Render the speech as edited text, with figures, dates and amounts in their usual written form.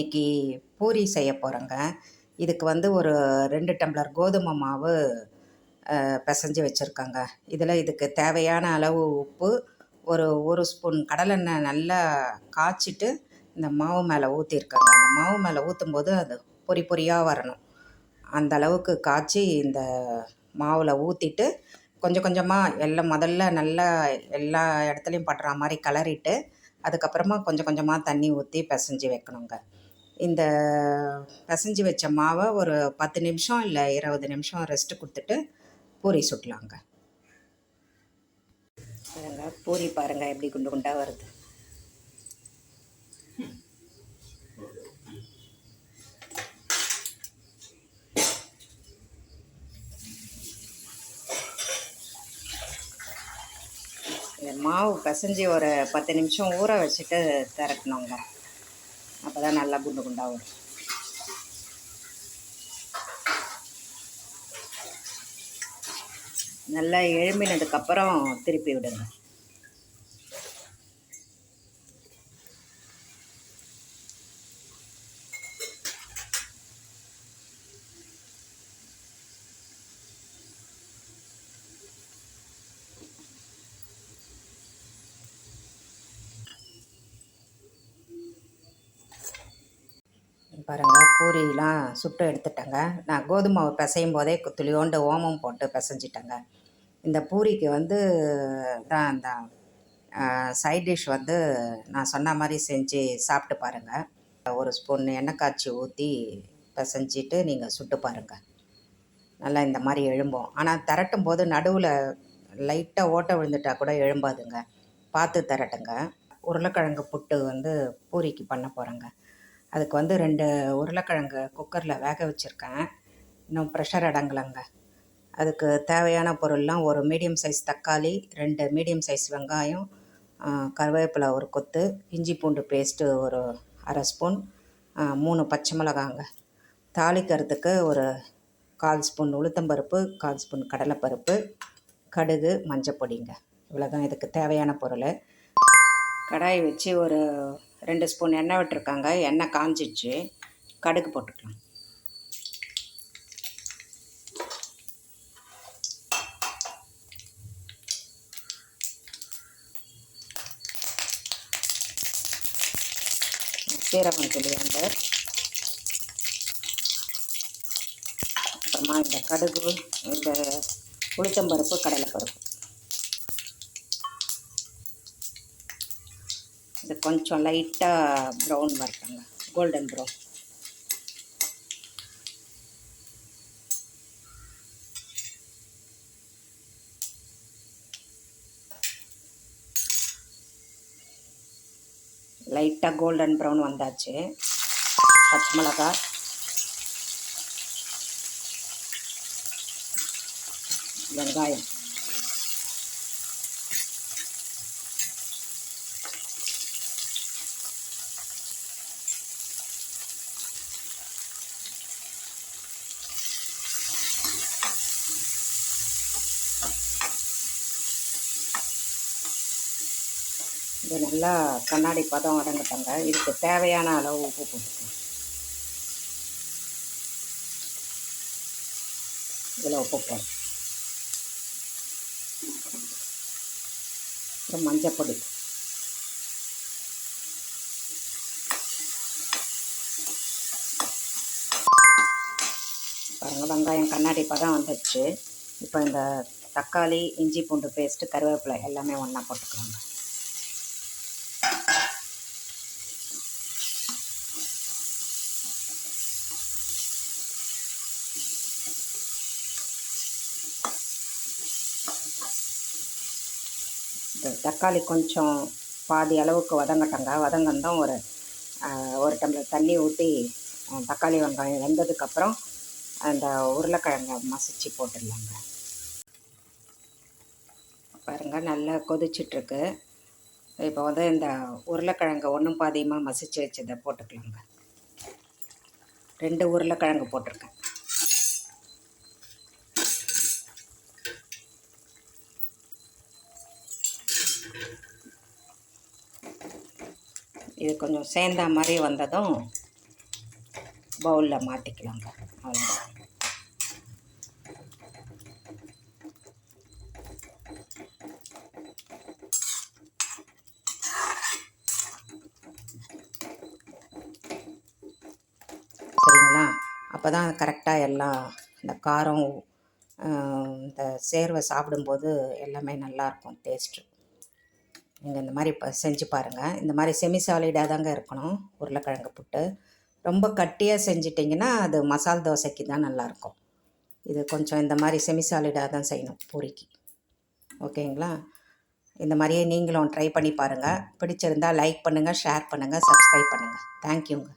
இன்றைக்கி பூரி செய்ய போகிறேங்க. இதுக்கு வந்து ஒரு 2 டம்ளர் கோதுமை மாவு பிசைஞ்சு வச்சுருக்கேங்க. இதுக்கு தேவையான அளவு உப்பு, ஒரு ஸ்பூன் கடலெண்ணெய் நல்லா காய்ச்சிட்டு இந்த மாவு மேலே ஊற்றிருக்கேங்க. அந்த மாவு மேலே ஊற்றும்போது அது பொரி பொரியாக வரணும். அந்த அளவுக்கு காய்ச்சி இந்த மாவில் ஊற்றிட்டு கொஞ்சம் கொஞ்சமாக முதல்ல நல்லா எல்லா இடத்துலையும் படுற மாதிரி கிளறிட்டு அதுக்கப்புறமா கொஞ்சம் கொஞ்சமாக தண்ணி ஊற்றி பிசைஞ்சு வைக்கணுங்க. இந்த பிசைஞ்சு வச்ச மாவை ஒரு 10 நிமிஷம் இல்லை 20 நிமிஷம் ரெஸ்ட்டு கொடுத்துட்டு பூரி சுடலாங்க. பாருங்கள், பூரி பாருங்கள் எப்படி குண்டு குண்டாக வருது. இந்த மாவு பிசைஞ்சு ஒரு 10 நிமிஷம் ஊற வச்சுட்டு திரட்டணுங்க. அப்போ தான் நல்லா குண்டு குண்டாக வரும். நல்லா எழும்பினதுக்கப்புறம் திருப்பி விடுங்க. பாருங்கள், பூரியெலாம் சுட்டு எடுத்துட்டேங்க. நான் கோதுமை மாவு பிசையும் போதே துளியோண்டு ஓமம் போட்டு பிசைஞ்சிட்டேங்க. இந்த பூரிக்கு வந்து தான் அந்த சைட் டிஷ் வந்து நான் சொன்ன மாதிரி செஞ்சு சாப்பிட்டு பாருங்கள். ஒரு ஸ்பூன் எண்ணெய் காய்ச்சி ஊற்றி பிசைஞ்சிட்டு நீங்கள் சுட்டு பாருங்கள். நல்லா இந்த மாதிரி எழும்போம். ஆனால் திரட்டும் போது நடுவில் லைட்டாக ஓட்டை விழுந்துட்டால் கூட எழும்பாதுங்க. பார்த்து திரட்டுங்க. உருளைக்கிழங்கு புட்டு வந்து பூரிக்கு பண்ண போகிறேங்க. அதுக்கு வந்து 2 உருளைக்கிழங்கு குக்கரில் வேக வச்சுருக்கேன். இன்னும் ப்ரெஷர் அடங்கலைங்க. அதுக்கு தேவையான பொருள்லாம் ஒரு மீடியம் சைஸ் தக்காளி, 2 மீடியம் சைஸ் வெங்காயம், கருவேப்பிலை ஒரு கொத்து, இஞ்சி பூண்டு பேஸ்ட்டு ஒரு 1/2 ஸ்பூன், 3 பச்சை மிளகாங்க. தாளிக்கிறதுக்கு ஒரு 1/4 ஸ்பூன் உளுத்தம்பருப்பு, 1/4 ஸ்பூன் கடலைப்பருப்பு, கடுகு, மஞ்சப்பொடிங்க. இவ்வளோதான் இதுக்கு தேவையான பொருள். கடாய் வச்சு ஒரு 2 ஸ்பூன் எண்ணெய் விட்டுருக்காங்க. எண்ணெய் காஞ்சிடுச்சு. கடுகு போட்டுக்கலாம். சீரகம் துளியாண்டு, அப்புறமா இந்த கடுகு, இந்த உளுத்தம்பருப்பு, கடலைப்பருப்பு. இது கொஞ்சம் லைட்டாக ப்ரௌன் வரட்டுங்க, கோல்டன் ப்ரௌன். லைட்டாக கோல்டன் ப்ரௌன் வந்தாச்சு. பச்சை மிளகாய், வெங்காயம், இது நல்லா கண்ணாடி பதம் அடங்கட்டங்க. இதுக்கு தேவையான அளவு உப்பு போட்டுக்கலாம். இதில் உப்பு போடும். அப்புறம் மஞ்சப்பொடி, பாருங்கள் வெங்காயம் கண்ணாடி பதம் வந்துடுச்சு. இப்போ இந்த தக்காளி, இஞ்சி பூண்டு பேஸ்ட்டு, கருவேப்பிலை எல்லாமே ஒன்றா போட்டுக்கலாங்க. தக்காளி கொஞ்சம் பாதி அளவுக்கு வதங்கட்டங்க. வதங்கந்தான் ஒரு டம்ளர் தண்ணி ஊற்றி தக்காளி வெங்காயம் வெந்ததுக்கப்புறம் அந்த உருளைக்கிழங்கை மசிச்சு போட்டுடலாங்க. பாருங்கள், நல்லா கொதிச்சிட்ருக்கு. இப்போ வந்து இந்த உருளைக்கிழங்கை ஒன்றும் பாதியமாக மசிச்சு வச்சதை போட்டுக்கலாங்க. 2 உருளைக்கிழங்கு போட்டிருக்கேன். இது கொஞ்சம் சேர்ந்தா மாதிரி வந்ததும் பவுலில் மாற்றிக்கலாங்க. அவ்வளோதான். சரிங்களா? அப்போ தான் கரெக்டாக எல்லாம் இந்த காரம் இந்த சேர்வை சாப்பிடும்போது எல்லாமே நல்லாயிருக்கும் டேஸ்ட்டு. நீங்கள் இந்த மாதிரி செஞ்சு பாருங்கள். இந்த மாதிரி செமி சாலிடாக தாங்க இருக்கணும் உருளைக்கிழங்கு புட்டு. ரொம்ப கட்டியாக செஞ்சிட்டிங்கன்னா அது மசால் தோசைக்கு தான் நல்லாயிருக்கும். இது கொஞ்சம் இந்த மாதிரி செமி சாலிடாக தான் செய்யணும் பூரிக்கு. ஓகேங்களா? இந்த மாதிரியே நீங்களும் ட்ரை பண்ணி பாருங்கள். பிடிச்சிருந்தால் லைக் பண்ணுங்கள், ஷேர் பண்ணுங்கள், சப்ஸ்கிரைப் பண்ணுங்கள். தேங்க்யூங்க.